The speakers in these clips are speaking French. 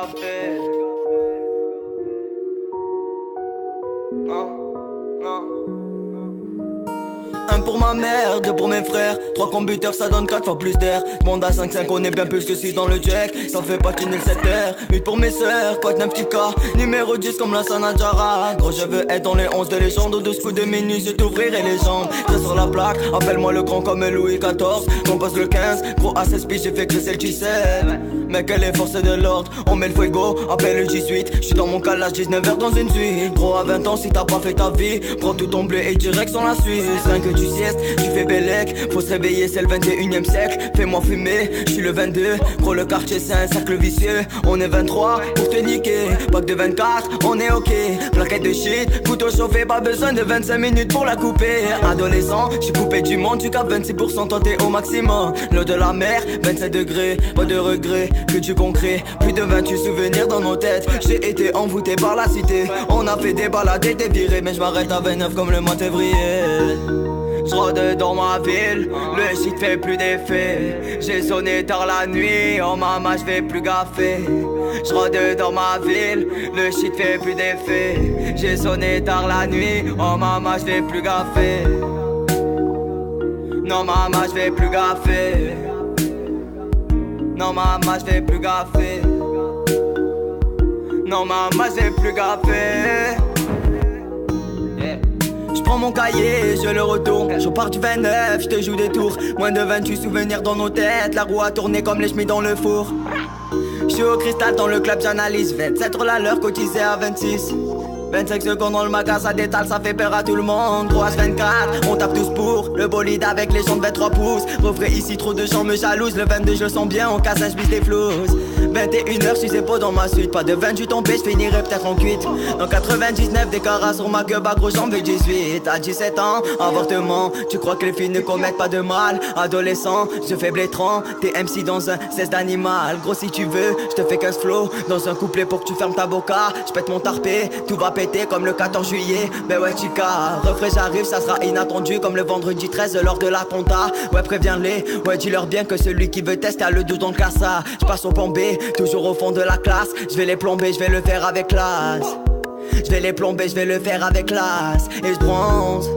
café. Non, non. Un pour ma mère, deux pour mes frères. 3 computers ça donne 4 fois plus d'air. Monde à 5-5 on est bien plus que 6 dans le jack. Ça fait patiner le 7R. 8 pour mes sœurs, quoi d'un petit cas. Numéro 10 comme la Sanadjara. Gros je veux être dans les 11 de légende. Au 12 coups de minuit je t'ouvrirai les jambes. C'est sur la plaque, appelle-moi le grand comme Louis XIV. Compose le 15, gros à 16 piges j'ai fait crescer le G7. Mec elle est force de l'ordre, on met le fuego, appelle le 18. J'suis dans mon calage 19h dans une suite. Gros à 20 ans si t'as pas fait ta vie, prends tout ton blé et direct sur la Suisse. 5 que tu siestes, tu fais bellec. Faut se réveiller c'est le 21ème siècle. Fais-moi fumer, j'suis le 22. Gros le quartier c'est un cercle vicieux. On est 23 pour te niquer. Pack de 24, on est ok. Plaquette de shit, couteau chauffé, pas besoin de 25 minutes pour la couper. Adolescent, j'suis coupé du monde, tu capes 26%, toi t'es au maximum. L'eau de la mer, 27 degrés, pas de regret, que du concret. Plus de 28 souvenirs dans nos têtes. J'ai été envoûté par la cité. On a fait des balades et des virées, mais j'm'arrête à 29 comme le mois de février. J'rôde dans ma ville, le shit fait plus d'effet. J'ai sonné tard la nuit, oh maman j'fais plus gaffer. J'rôde dans ma ville, le shit fait plus d'effet. J'ai sonné tard la nuit, oh maman j'fais plus gaffer. Non maman j'fais plus gaffer. Non maman j'fais plus gaffer. Non maman j'fais plus gaffer. J'prends mon cahier, je le retourne. Je pars du 29, je te joue des tours. Moins de 28 souvenirs dans nos têtes. La roue a tourné comme les chemises dans le four. J'suis au cristal dans le club, j'analyse 27 la l'heure cotisé à 26. 25 secondes dans le magasin, ça détale, ça fait peur à tout le monde. 3h24, on tape tous pour le bolide avec les jambes 23 pouces. Refrais ici, trop de gens me jalousent. Le 22, je le sens bien, on casse un j'bisse des flouses. 21h, j'suis épaules dans ma suite. Pas de 28 tombé, j'finirai peut-être en cuite. Dans 99, des carats sur ma gueule, gros jambes 18. À 17 ans, avortement. Tu crois que les filles ne commettent pas de mal? Adolescent, je fais blétrant. T'es MC dans un 16 d'animal. Gros, si tu veux, j'te fais 15 flow. Dans un couplet pour que tu fermes ta boca. J'pète mon tarpé, tout va péter comme le 14 juillet. Ben ouais, chica, refrais, j'arrive, ça sera inattendu. Comme le vendredi 13 lors de la compta. Ouais, préviens-les, ouais, dis-leur bien que celui qui veut tester a le 12 dans le classa. J'passe au plan B, toujours au fond de la classe. J'vais les plomber, j'vais le faire avec classe. J'vais les plomber, j'vais le faire avec classe. Et j'bronze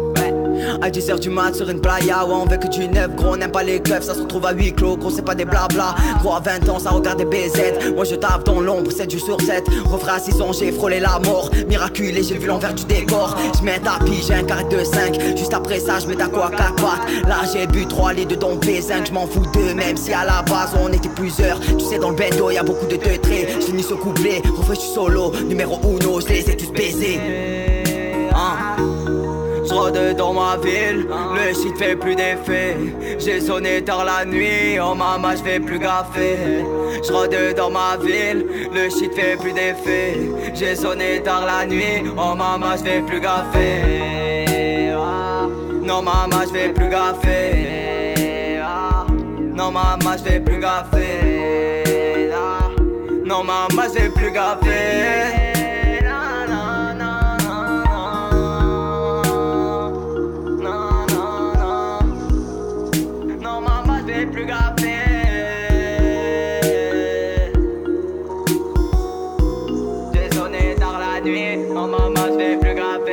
à 10h du mat sur une playa. Ouais, on veut que tu neuf, gros, on n'aime pas les clubs. Ça se retrouve à huis clos, gros, c'est pas des blabla. Gros, à 20 ans, ça regarde des BZ. Moi je tape dans l'ombre, 7 jours sur 7. Refrais à 6 ans, j'ai frôlé la mort. Miraculé, j'ai vu l'envers du décor. J'mets un tapis, j'ai un carré de 5. Juste après ça, j'mets ta quoi 4 pattes. Là j'ai bu 3 litres de ton P5. J'm'en fous d'eux, même si à la base on était plusieurs. Tu sais, dans le bendo, y'a beaucoup de traits. J'finis ce couplet, refrais, j'suis solo. Numéro 1, j'les ai tous baisés. J'rôde dans ma ville, le shit fait plus d'effet. J'ai sonné tard la nuit, oh maman j'fais plus gaffer. J'rôde dans ma ville, le shit fait plus d'effet. J'ai sonné tard la nuit, oh maman j'fais plus gaffer. Non maman j'fais plus gaffer. Non maman j'fais plus gaffer. Non maman j'fais plus gaffer. Plus gaffer. J'ai sonné tard la nuit, oh maman je vais plus gaffer.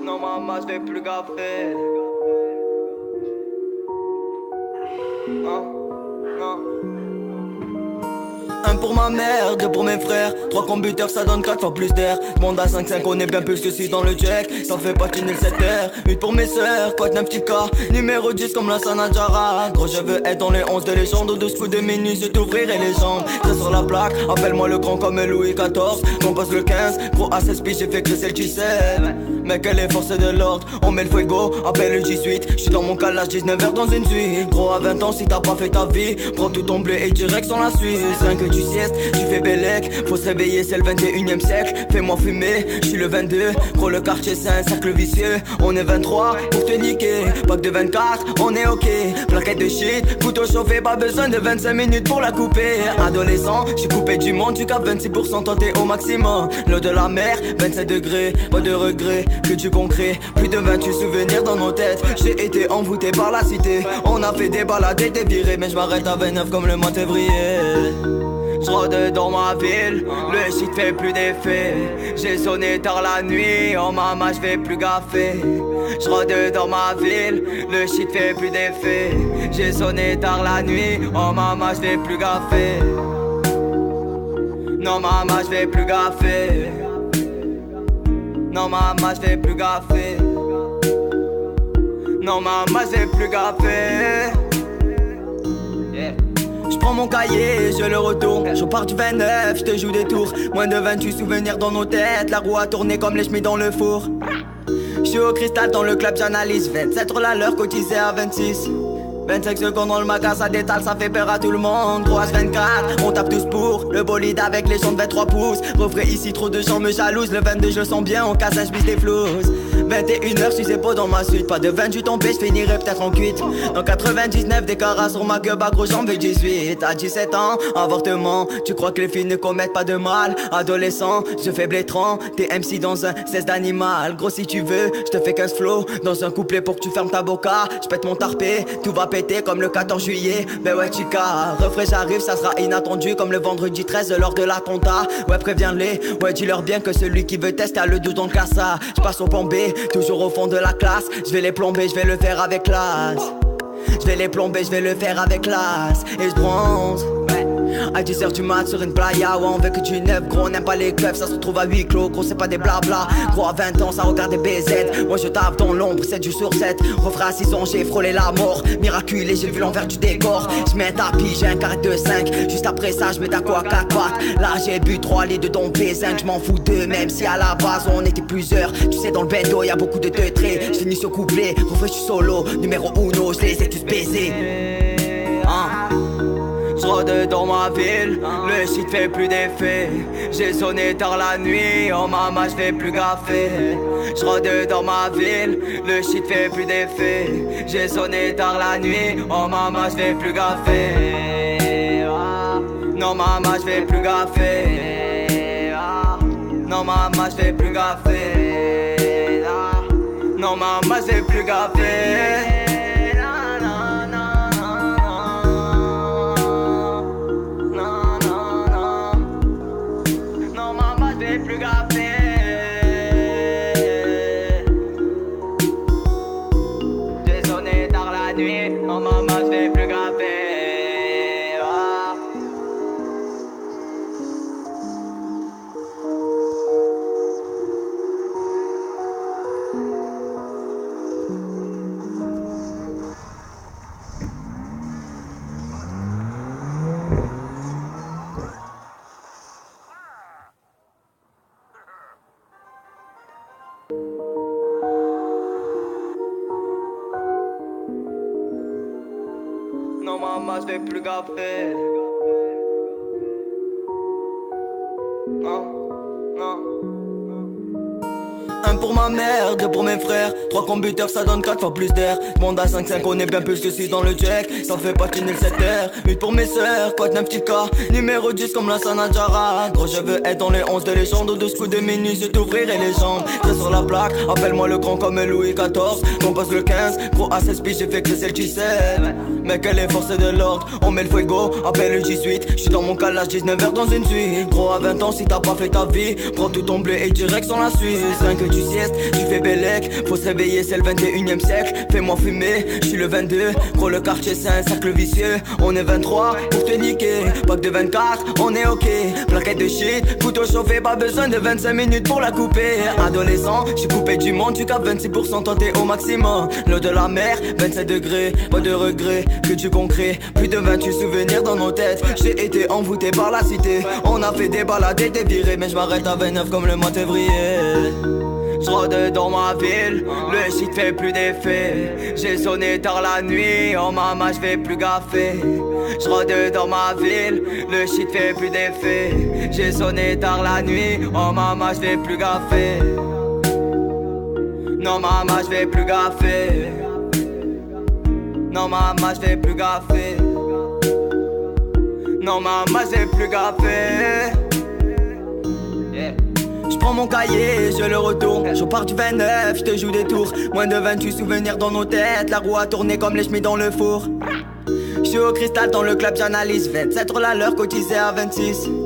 Non maman je vais plus gaffer. Non. Un pour ma mère, deux pour mes frères. 3 computers ça donne 4 fois plus d'air. Monde à 5-5 on est bien plus que 6 dans le jack. Ça fait patiner le 7R. 8 pour mes sœurs, quoi d'un petit cas. Numéro 10 comme la Sanadjara. Gros je veux être dans les 11 de légende. Au 12 coups de minuit je t'ouvrirai les jambes. C'est sur la plaque, appelle-moi le grand comme Louis XIV. Compose le 15, gros à 16 piges j'ai fait crescer le G7. Mec elle est force de l'ordre, on met le fuego, appelle le 18. J'suis dans mon calage 19h dans une suite. Gros à 20 ans si t'as pas fait ta vie, prends tout ton blé et direct sur la Suisse. 5 que tu siestes, tu fais bellec. Faut se réveiller, c'est le 21e siècle. Fais-moi fumer, je suis le 22. Gros le quartier c'est un cercle vicieux. On est 23 pour te niquer. Pack de 24, on est ok. Plaquette de shit, couteau chauffé, pas besoin de 25 minutes pour la couper. Adolescent, j'suis coupé du monde, tu capes 26%, toi t'es au maximum. L'eau de la mer, 27 degrés, pas de regret, que du concret. Plus de 28 souvenirs dans nos têtes. J'ai été envoûté par la cité. On a fait des balades et des virées, mais j'm'arrête à 29 comme le mois de février. J'rôde dans ma ville, le shit fait plus d'effet. J'ai sonné tard la nuit, oh maman j'fais plus gaffer. J'rôde dans ma ville, le shit fait plus d'effet. J'ai sonné tard la nuit, oh maman j'fais plus gaffer. Non maman j'fais plus gaffer. Non maman j'fais plus gaffer. Non maman j'fais plus gaffer. J'prends mon cahier, je le retourne. Je pars du 29, je te joue des tours. Moins de 28 souvenirs dans nos têtes. La roue a tourné comme les chemises dans le four. J'suis au cristal dans le club, j'analyse 27 la l'heure cotisé à 26. 25 secondes dans le magasin, ça détale, ça fait peur à tout le monde. 3-24, on tape tous pour le bolide avec les jambes 23 pouces. Refrais ici, trop de gens me jalousent. Le 22, je le sens bien, on casse un j'bisse des flouses. 21h, j'suis épaules dans ma suite. Pas de 28 tombé, j'finirai peut-être en cuite. Dans 99, des carats sur ma gueule, gros jambes 18. À 17 ans, avortement. Tu crois que les filles ne commettent pas de mal? Adolescent, je fais blétrant. T'es MC dans un 16 d'animal. Gros, si tu veux, j'te fais 15 flow. Dans un couplet pour que tu fermes ta boca. J'pète mon tarpé, tout va péter comme le 14 juillet. Ben ouais, chica, refrais, j'arrive, ça sera inattendu. Comme le vendredi 13 lors de la compta. Ouais, préviens-les, ouais, dis-leur bien que celui qui veut tester a le 12 dans le cassa. J'passe au plan B, toujours au fond de la classe. J'vais les plomber, j'vais le faire avec classe. J'vais les plomber, j'vais le faire avec classe. Et j'bronze à 10h du mat sur une playa. Ouais, on veut que tu neuf, gros, on n'aime pas les clubs. Ça se trouve à huis clos, gros, c'est pas des blabla. Gros, à 20 ans, ça regarde des BZ. Moi je tape dans l'ombre, 7 jours sur 7. Refrais à 6 ans, j'ai frôlé la mort. Miraculé, j'ai vu l'envers du décor. J'mets un tapis, j'ai un carré de 5. Juste après ça, j'mets ta quoi à 4 pattes. Là j'ai bu 3 litres de ton P5. J'm'en fous d'eux, même si à la base on était plusieurs. Tu sais, dans le bendo, y'a beaucoup de deux traits. J'finis sur couplet, refrais, j'suis solo. Numéro 1, j'les ai tous baisés. J'rôde dans ma ville, le shit fait plus d'effet. J'ai sonné tard la nuit, oh maman j'fais plus gaffer. J'rôde dans ma ville, le shit fait plus d'effet. J'ai sonné tard la nuit, oh maman j'fais plus gaffer. Non maman j'fais plus gaffer. Non maman j'fais plus gaffer. Non maman j'fais plus gaffer. Plus gaffer. J'ai sonné tard la nuit, oh maman j'fais plus gaffer. Non maman j'fais plus gaffer. Non, non. Un pour ma mère, deux pour mes frères. 3 computers ça donne 4 fois plus d'air. Monde à 5-5 on est bien plus que 6 dans le jack. Ça fait patiner le 7R. 8 pour mes sœurs, quoi d'un petit cas. Numéro 10 comme la Sanadjara. Gros je veux être dans les 11 de légende. Au 12 coups de minuit je t'ouvrirai les jambes. C'est sur la plaque, appelle-moi le grand comme Louis XIV. Compose le 15, gros à 16 piges j'ai fait que c'est le 17. Mec elle est forcée de l'ordre, on met le fuego, appelle le 18. J'suis dans mon calage 19h dans une suite. Gros à 20 ans si t'as pas fait ta vie, prends tout ton blé et direct sur la Suisse. 5 que tu siestes, tu fais bellec. Faut se réveiller c'est le 21e siècle. Fais-moi fumer, j'suis le 22. Gros le quartier c'est un cercle vicieux. On est 23 pour te niquer. Pack de 24, on est ok. Plaquette de shit, couteau chauffé, pas besoin de 25 minutes pour la couper. Adolescent, j'suis coupé du monde, tu capes 26%, toi t'es au maximum. L'eau de la mer, 27 degrés, pas de regret, que du concret. Plus de 28 souvenirs dans nos têtes. J'ai été envoûté par la cité. On a fait des balades et des virées, mais j'm'arrête à 29 comme le mois de février. J'rôde dans ma ville, le shit fait plus d'effet. J'ai sonné tard la nuit, oh maman j'vais plus gaffer. J'rôde dans ma ville, le shit fait plus d'effet. J'ai sonné tard la nuit, oh maman j'vais plus gaffer. Non maman j'vais plus gaffer. Non maman j'vais plus gaffer. Non maman j'vais plus gaffer. J'prends mon cahier, je le retourne. Je pars du 29, je te joue des tours. Moins de 28 souvenirs dans nos têtes. La roue a tourné comme les chemises dans le four. J'suis au cristal dans le club, j'analyse 27 la l'heure cotisé à 26.